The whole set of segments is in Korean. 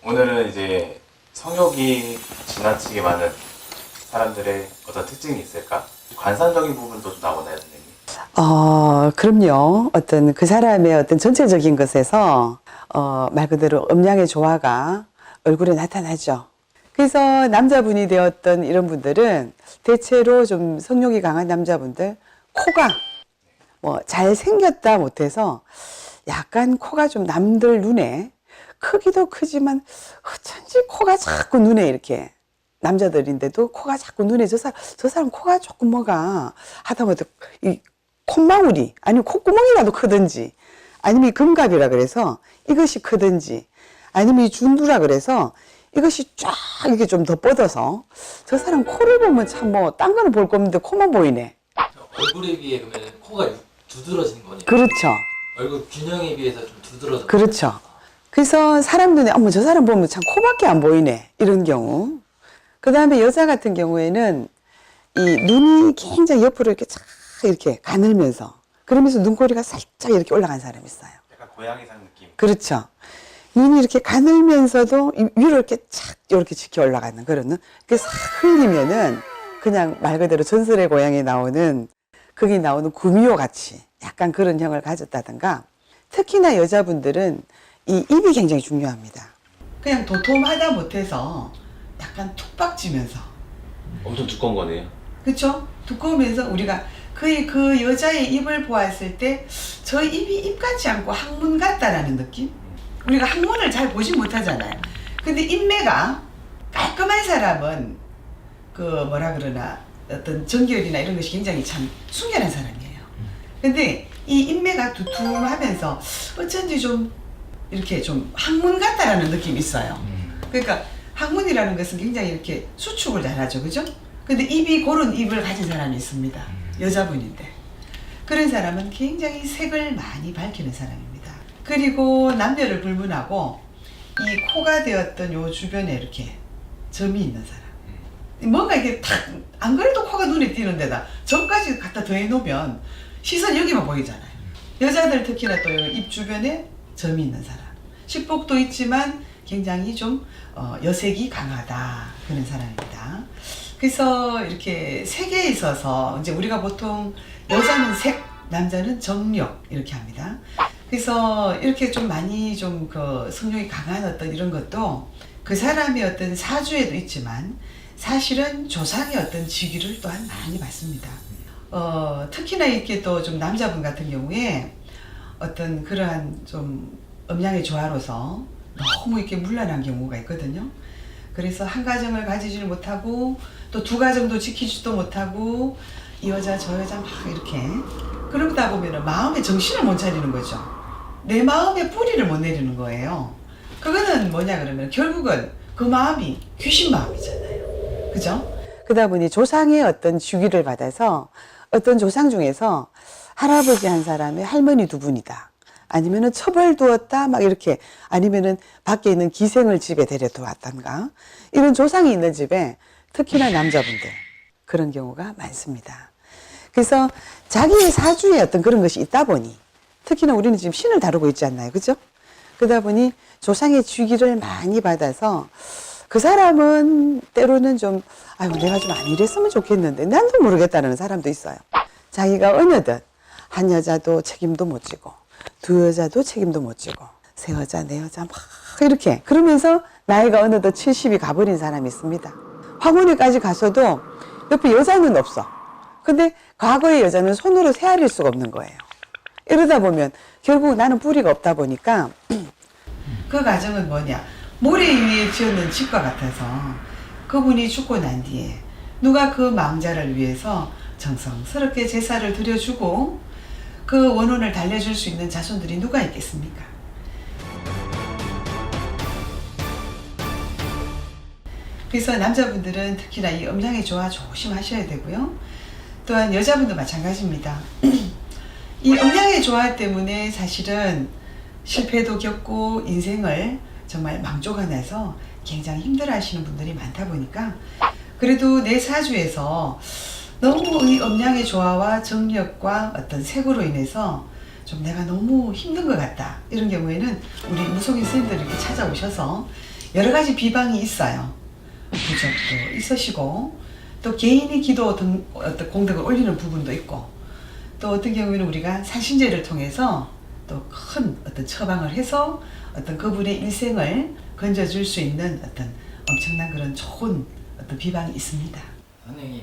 오늘은 이제 성욕이 지나치게 많은 사람들의 어떤 특징이 있을까? 관상적인 부분도 좀 나오나요, 선생님? 그럼요. 어떤 그 사람의 어떤 전체적인 것에서 말 그대로 음양의 조화가 얼굴에 나타나죠. 그래서 남자분이 되었던 이런 분들은 대체로 좀 성욕이 강한 남자분들 코가 뭐 잘생겼다 못해서 약간 코가 좀 남들 눈에 크기도 크지만 어쩐지 코가 자꾸 눈에 이렇게 남자들인데도 코가 자꾸 눈에 저 사람 코가 조금 뭐가 하다못해 이 콧망울이 아니면 콧구멍이라도 크든지 아니면 이 금갑이라 그래서 이것이 크든지 아니면 이 준두라 그래서 이것이 쫙 이렇게 좀 더 뻗어서 저 사람 코를 보면 참 뭐 딴 거는 볼 거 없는데 코만 보이네. 얼굴에 비해 그러면 코가 두드러진 거네요. 그렇죠. 얼굴 균형에 비해서 좀 두드러져. 그렇죠. 그래서 사람 눈에 어머 저 사람 보면 참 코밖에 안 보이네 이런 경우. 그 다음에 여자 같은 경우에는 이 눈이 굉장히 옆으로 이렇게 쫙 이렇게 가늘면서 그러면서 눈꼬리가 살짝 이렇게 올라간 사람이 있어요. 약간 고양이상 느낌. 그렇죠. 눈이 이렇게 가늘면서도 위로 이렇게 착 이렇게 지켜 올라가는 그런 눈. 그게 싹 흘리면은 그냥 말 그대로 전설의 고향에 나오는 거기 나오는 구미호 같이 약간 그런 형을 가졌다든가 특히나 여자분들은 이 입이 굉장히 중요합니다. 그냥 도톰하다 못해서 약간 툭 박지면서 엄청 두꺼운 거네요. 그렇죠? 두꺼우면서 우리가 거의 그 여자의 입을 보았을 때 저 입이 입 같지 않고 항문 같다라는 느낌? 우리가 항문을 잘 보지 못하잖아요. 근데 인매가 깔끔한 사람은 그 뭐라 그러나 어떤 정결이나 이런 것이 굉장히 참 순결한 사람이에요. 근데 이 인매가 두툼하면서 어쩐지 좀 이렇게 좀 항문 같다라는 느낌이 있어요. 그러니까 항문이라는 것은 굉장히 이렇게 수축을 잘하죠, 그죠? 근데 입이 그런 입을 가진 사람이 있습니다. 여자분인데 그런 사람은 굉장히 색을 많이 밝히는 사람입니다. 그리고 남녀를 불문하고 이 코가 되었던 요 주변에 이렇게 점이 있는 사람. 뭔가 이게 탁 안 그래도 코가 눈에 띄는데다 점까지 갖다 더해 놓으면 시선 여기만 보이잖아요. 여자들 특히나 또 입 주변에 점이 있는 사람. 식복도 있지만 굉장히 좀 여색이 강하다 그런 사람입니다. 그래서 이렇게 색에 있어서 이제 우리가 보통 여자는 색, 남자는 정력 이렇게 합니다. 그래서 이렇게 좀 많이 좀 그 성욕이 강한 어떤 이런 것도 그 사람의 어떤 사주에도 있지만 사실은 조상의 어떤 직위를 또한 많이 받습니다. 특히나 이렇게 또 좀 남자분 같은 경우에 어떤 그러한 좀 음양의 조화로서 너무 이렇게 문란한 경우가 있거든요. 그래서 한 가정을 가지지를 못하고 또 두 가정도 지키지도 못하고 이 여자 저 여자 막 이렇게 그러다 보면은 마음의 정신을 못 차리는 거죠. 내 마음의 뿌리를 못 내리는 거예요. 그거는 뭐냐 그러면 결국은 그 마음이 귀신 마음이잖아요. 그죠? 그러다 보니 조상의 어떤 주기를 받아서 어떤 조상 중에서 할아버지 한 사람의 할머니 두 분이다. 아니면은 첩을 두었다 막 이렇게 아니면은 밖에 있는 기생을 집에 데려두었단가 이런 조상이 있는 집에 특히나 남자분들 그런 경우가 많습니다. 그래서 자기의 사주에 어떤 그런 것이 있다 보니 특히나 우리는 지금 신을 다루고 있지 않나요, 그죠? 그러다 보니 조상의 주기를 많이 받아서 그 사람은 때로는 좀 아유 내가 좀 안 이랬으면 좋겠는데 난도 모르겠다는 사람도 있어요. 자기가 어느덧 한 여자도 책임도 못 지고 두 여자도 책임도 못 지고 세 여자 네 여자 막 이렇게 그러면서 나이가 어느덧 70이 가버린 사람이 있습니다. 황혼에까지 가서도 옆에 여자는 없어. 근데 과거의 여자는 손으로 헤아릴 수가 없는 거예요. 이러다 보면 결국 나는 뿌리가 없다 보니까 그 과정은 뭐냐 모래 위에 지었는 집과 같아서 그분이 죽고 난 뒤에 누가 그 망자를 위해서 정성스럽게 제사를 드려주고 그 원혼을 달래줄 수 있는 자손들이 누가 있겠습니까? 그래서 남자분들은 특히나 이 음양의 조화 조심하셔야 되고요. 또한 여자분도 마찬가지입니다. 이 음양의 조화 때문에 사실은 실패도 겪고 인생을 정말 망조가 나서 굉장히 힘들어 하시는 분들이 많다 보니까 그래도 내 사주에서 너무 이 음양의 조화와 정력과 어떤 색으로 인해서 좀 내가 너무 힘든 것 같다 이런 경우에는 우리 무속인 선생님들이 이렇게 찾아오셔서 여러 가지 비방이 있어요. 부적도 있으시고 또 개인이 기도 등 어떤 공덕을 올리는 부분도 있고 또 어떤 경우에는 우리가 사신제를 통해서 또 큰 어떤 처방을 해서 어떤 그분의 일생을 건져줄 수 있는 어떤 엄청난 그런 좋은 어떤 비방이 있습니다. 선생님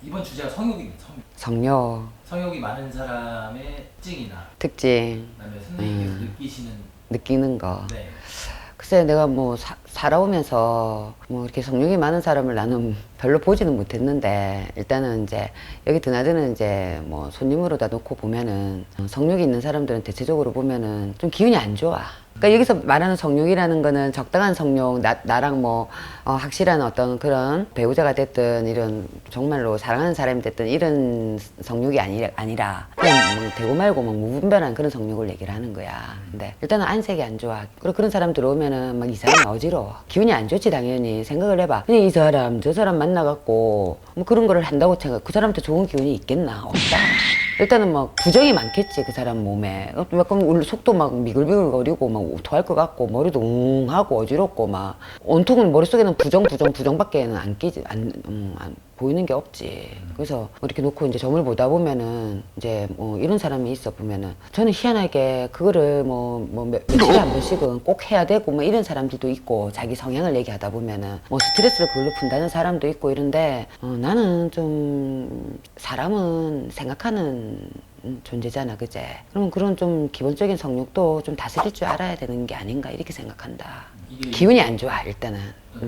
이번 주제가 성욕입니다. 성욕, 성욕이 많은 사람의 특징이나 특징, 그다음에 선생님께서 느끼시는 느끼는 거. 네. 글쎄 내가 뭐 살아오면서 뭐 이렇게 성욕이 많은 사람을 나는 별로 보지는 못했는데 일단은 이제 여기 드나드는 이제 뭐 손님으로다 놓고 보면은 성욕이 있는 사람들은 대체적으로 보면은 좀 기운이 안 좋아. 그러니까 여기서 말하는 성욕이라는 거는 적당한 성욕, 나랑 뭐 확실한 어떤 그런 배우자가 됐든 이런 정말로 사랑하는 사람이 됐든 이런 성욕이 아니라 그냥 뭐 되고 말고 뭐 무분별한 그런 성욕을 얘기를 하는 거야. 근데 일단은 안색이 안 좋아. 그리고 그런 사람 들어오면은 막 이 사람이 어지러워. 기운이 안 좋지 당연히. 생각을 해봐. 그냥 이 사람 저 사람 만나갖고 뭐 그런 거를 한다고 생각. 그 사람한테 좋은 기운이 있겠나? 없다. 일단은 막 부정이 많겠지 그 사람 몸에. 약간 속도 막 미글미글거리고 막 토할 것 같고 머리도 웅하고 어지럽고 막 온통은 머릿속에는 부정밖에는 안 끼지 안 보이는 게 없지. 그래서 뭐 이렇게 놓고 이제 점을 보다 보면은 이제 뭐 이런 사람이 있어 보면은 저는 희한하게 그거를 뭐 며칠에 한 번씩은 꼭 해야 되고 뭐 이런 사람들도 있고 자기 성향을 얘기하다 보면은 뭐 스트레스를 그걸로 푼다는 사람도 있고 이런데 나는 좀 사람은 생각하는 존재잖아, 그제? 그럼 그런 좀 기본적인 성욕도 좀 다스릴 줄 알아야 되는 게 아닌가 이렇게 생각한다. 이게 기운이 안 좋아 일단은.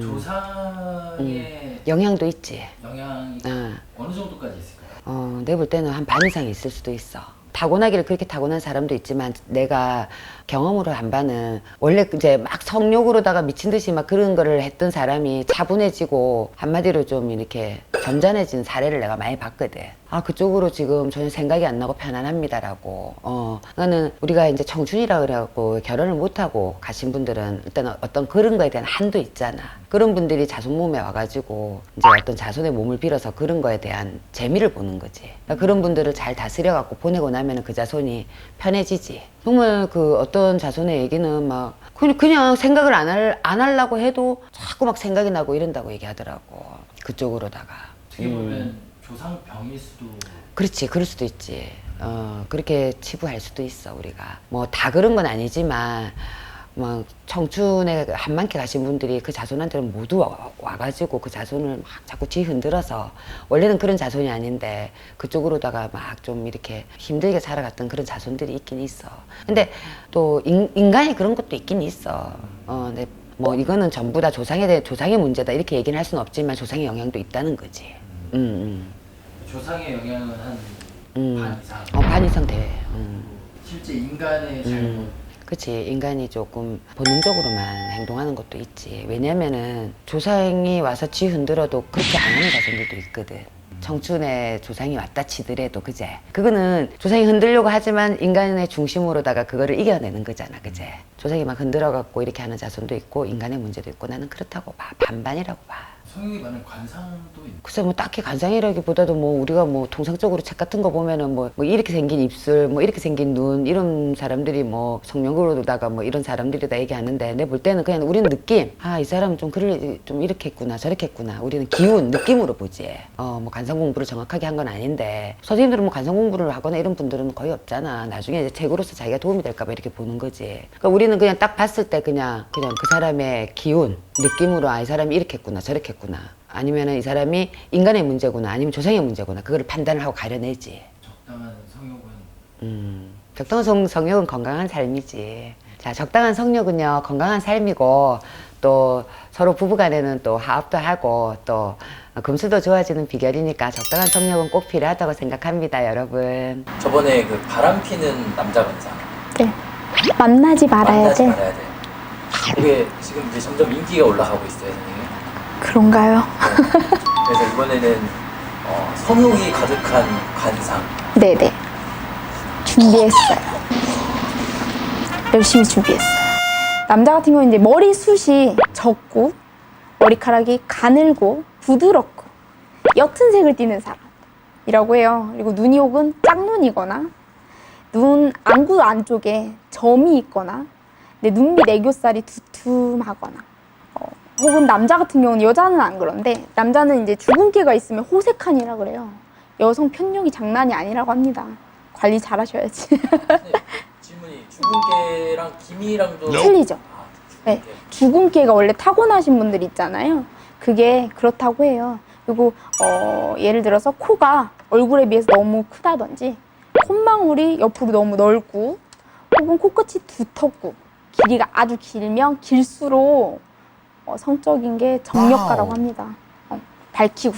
조상의 영향도 있지. 영향이 어. 어느 정도까지 있을까요? 내가 볼 때는 한 반 이상이 있을 수도 있어. 타고나기를 그렇게 타고난 사람도 있지만 내가 경험으로 한 바는 원래 이제 막 성욕으로다가 미친 듯이 막 그런 거를 했던 사람이 차분해지고 한마디로 좀 이렇게 점잖해진 사례를 내가 많이 봤거든. 아, 그쪽으로 지금 전혀 생각이 안 나고 편안합니다라고. 그거는 우리가 이제 청춘이라 그래갖고 결혼을 못하고 가신 분들은 일단 어떤 그런 거에 대한 한도 있잖아. 그런 분들이 자손 몸에 와가지고 이제 어떤 자손의 몸을 빌어서 그런 거에 대한 재미를 보는 거지. 그러니까 그런 분들을 잘 다스려갖고 보내고 나면은 그 자손이 편해지지. 정말 그 어떤 자손의 얘기는 막 그냥 생각을 안 하려고 해도 자꾸 막 생각이 나고 이런다고 얘기하더라고. 그쪽으로다가. 어떻게 보면 조상병일 수도. 그렇지, 그럴 수도 있지. 그렇게 치부할 수도 있어 우리가. 뭐 다 그런 건 아니지만 막 청춘에 한만케 가신 분들이 그 자손한테는 모두 와가지고 그 자손을 막 자꾸 뒤흔들어서 원래는 그런 자손이 아닌데 그쪽으로다가 막 좀 이렇게 힘들게 살아갔던 그런 자손들이 있긴 있어. 근데 또 인간이 그런 것도 있긴 있어. 근데 뭐 이거는 전부 다 조상의 문제다 이렇게 얘기는 할 수는 없지만 조상의 영향도 있다는 거지. 조상의 영향은 한 반 이상. 반 이상 돼. 실제 인간의 잘못. 그치. 인간이 조금 본능적으로만 행동하는 것도 있지. 왜냐면은 조상이 와서 쥐 흔들어도 그렇게 안 하는 자손들도 있거든. 청춘에 조상이 왔다 치더라도 그제. 그거는 조상이 흔들려고 하지만 인간의 중심으로다가 그거를 이겨내는 거잖아, 그제. 조상이 막 흔들어갖고 이렇게 하는 자손도 있고 인간의 문제도 있고 나는 그렇다고 봐. 반반이라고 봐. 성욕이 많은 관상도 있는. 글쎄 뭐 딱히 관상이라기보다도 뭐 우리가 뭐 통상적으로 책 같은 거 보면은 뭐 이렇게 생긴 입술 뭐 이렇게 생긴 눈 이런 사람들이 뭐 성욕으로다가 뭐 이런 사람들이다 얘기하는데 내 볼 때는 그냥 우리는 느낌 이 사람은 좀 이렇게 했구나 저렇게 했구나 우리는 기운 느낌으로 보지. 뭐 관상 공부를 정확하게 한 건 아닌데 선생님들은 뭐 관상 공부를 하거나 이런 분들은 거의 없잖아. 나중에 이제 책으로서 자기가 도움이 될까 봐 이렇게 보는 거지. 그러니까 우리는 그냥 딱 봤을 때 그냥 그 사람의 기운 느낌으로 이 사람이 이렇게 했구나 저렇게 했구나 아니면은 이 사람이 인간의 문제구나 아니면 조상의 문제구나 그거를 판단을 하고 가려내지. 적당한 성욕은 적당한 성욕은 건강한 삶이지. 자, 적당한 성욕은요 건강한 삶이고 또 서로 부부간에는 또 화합도 하고 또 금수도 좋아지는 비결이니까 적당한 성욕은 꼭 필요하다고 생각합니다, 여러분. 저번에 그 바람 피는 남자 관상. 네. 만나지 말아야 돼. 그게 지금 이제 점점 인기가 올라가고 있어요, 선생님. 그런가요? 네. 그래서 이번에는 성욕이 가득한 관상. 네네. 준비했어요. 열심히 준비했어요. 남자 같은 경우는 이제 머리숱이 적고 머리카락이 가늘고 부드럽고 옅은 색을 띠는 사람이라고 해요. 그리고 눈이 혹은 짝눈이거나 눈 안구 안쪽에 점이 있거나 근데 눈 밑 애교살이 두툼하거나 혹은 남자 같은 경우는 여자는 안 그런데 남자는 이제 주근깨가 있으면 호색하니라 그래요. 여성 편력이 장난이 아니라고 합니다. 관리 잘 하셔야지. 질문이 주근깨랑 기미랑도 틀리죠. 아, 네, 주근깨가 원래 타고나신 분들 있잖아요. 그게 그렇다고 해요. 그리고 예를 들어서 코가 얼굴에 비해서 너무 크다든지 콧망울이 옆으로 너무 넓고 혹은 코끝이 두텁고 길이가 아주 길면 길수록 성적인 게 정력가라고 합니다. 밝히고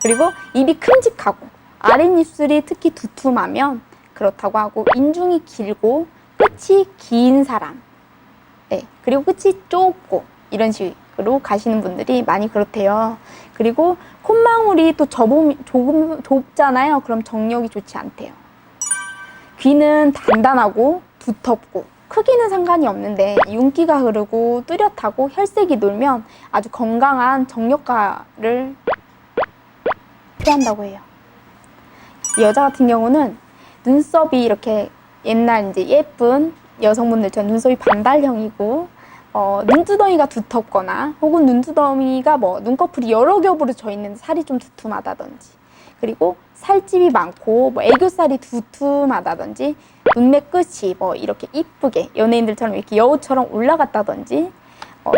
그리고 입이 큼직하고 아랫입술이 특히 두툼하면 그렇다고 하고 인중이 길고 끝이 긴 사람 네, 그리고 끝이 좁고 이런 식으로 가시는 분들이 많이 그렇대요. 그리고 콧망울이 또 조금 좁잖아요. 그럼 정력이 좋지 않대요. 귀는 단단하고 두텁고 크기는 상관이 없는데 윤기가 흐르고 뚜렷하고 혈색이 돌면 아주 건강한 정력가를 표한다고 해요. 여자 같은 경우는 눈썹이 이렇게 옛날 이제 예쁜 여성분들처럼 눈썹이 반달형이고 눈두덩이가 두텁거나 혹은 눈두덩이가 뭐 눈꺼풀이 여러 겹으로 져 있는 살이 좀 두툼하다든지 그리고 살집이 많고 뭐 애교살이 두툼하다든지 눈매 끝이 뭐 이렇게 이쁘게 연예인들처럼 이렇게 여우처럼 올라갔다든지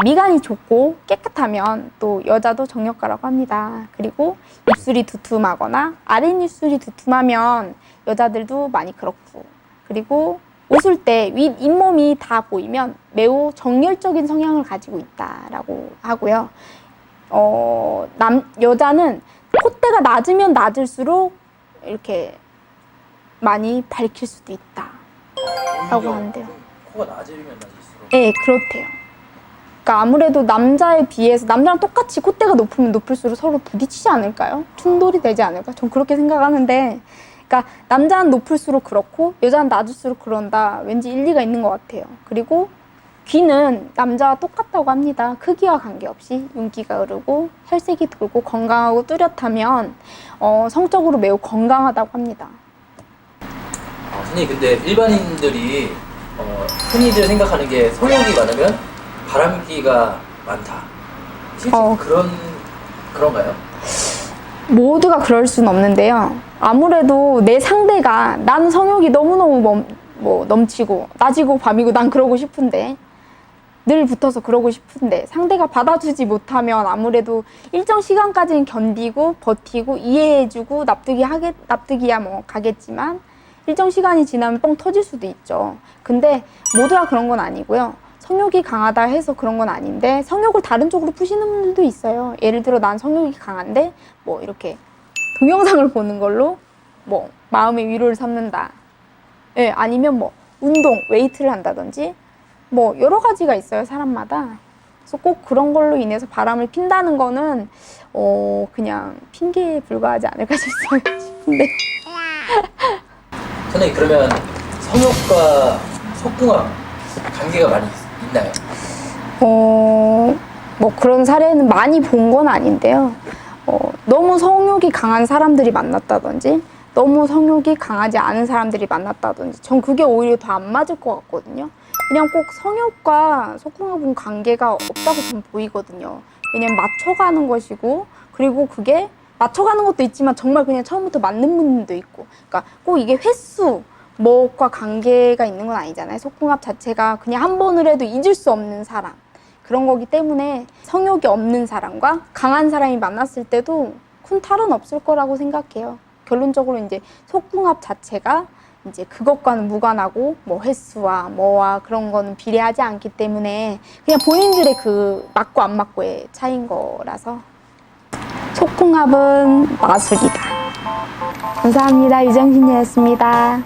미간이 좁고 깨끗하면 또 여자도 정력가라고 합니다. 그리고 입술이 두툼하거나 아랫입술이 두툼하면 여자들도 많이 그렇고 그리고 웃을 때 윗 잇몸이 다 보이면 매우 정열적인 성향을 가지고 있다라고 하고요. 여자는 콧대가 낮으면 낮을수록 이렇게 많이 밝힐 수도 있다라고 하는데요. 코가 낮으면 낮을수록 네, 그렇대요. 그러니까 아무래도 남자에 비해서 남자랑 똑같이 콧대가 높으면 높을수록 서로 부딪히지 않을까요? 충돌이 되지 않을까? 전 그렇게 생각하는데 그러니까 남자는 높을수록 그렇고 여자는 낮을수록 그런다. 왠지 일리가 있는 것 같아요. 그리고 귀는 남자와 똑같다고 합니다. 크기와 관계없이 윤기가 흐르고 혈색이 돌고 건강하고 뚜렷하면 성적으로 매우 건강하다고 합니다. 선생님 근데 일반인들이 흔히들 생각하는 게 성욕이 많으면 바람기가 많다. 실제 그런가요? 모두가 그럴 수는 없는데요. 아무래도 내 상대가 나는 성욕이 너무너무 넘치고 낮이고 밤이고 난 그러고 싶은데 늘 붙어서 그러고 싶은데 상대가 받아주지 못하면 아무래도 일정 시간까지는 견디고 버티고 이해해주고 납득이야 뭐 가겠지만 일정 시간이 지나면 뻥 터질 수도 있죠. 근데 모두가 그런 건 아니고요. 성욕이 강하다 해서 그런 건 아닌데 성욕을 다른 쪽으로 푸시는 분들도 있어요. 예를 들어 난 성욕이 강한데 뭐 이렇게 동영상을 보는 걸로 뭐 마음의 위로를 삼는다. 예, 아니면 뭐 운동, 웨이트를 한다든지 뭐 여러 가지가 있어요, 사람마다. 그래서 꼭 그런 걸로 인해서 바람을 핀다는 거는 그냥 핑계에 불과하지 않을까 싶은데. 선생님 그러면 성욕과 속궁합 관계가 많이 있나요? 뭐 그런 사례는 많이 본 건 아닌데요. 너무 성욕이 강한 사람들이 만났다든지 너무 성욕이 강하지 않은 사람들이 만났다든지 전 그게 오히려 더 안 맞을 것 같거든요. 그냥 꼭 성욕과 속궁합은 관계가 없다고 저는 보이거든요. 왜냐면 맞춰가는 것이고 그리고 그게 맞춰가는 것도 있지만 정말 그냥 처음부터 맞는 분도 있고 그러니까 꼭 이게 횟수 뭐과 관계가 있는 건 아니잖아요. 속궁합 자체가 그냥 한 번을 해도 잊을 수 없는 사람 그런 거기 때문에 성욕이 없는 사람과 강한 사람이 만났을 때도 큰 탈은 없을 거라고 생각해요. 결론적으로 이제 속궁합 자체가 이제 그것과는 무관하고 뭐 횟수와 뭐와 그런 거는 비례하지 않기 때문에 그냥 본인들의 그 맞고 안 맞고의 차이인 거라서 속궁합은 마술이다. 감사합니다. 유정신이었습니다.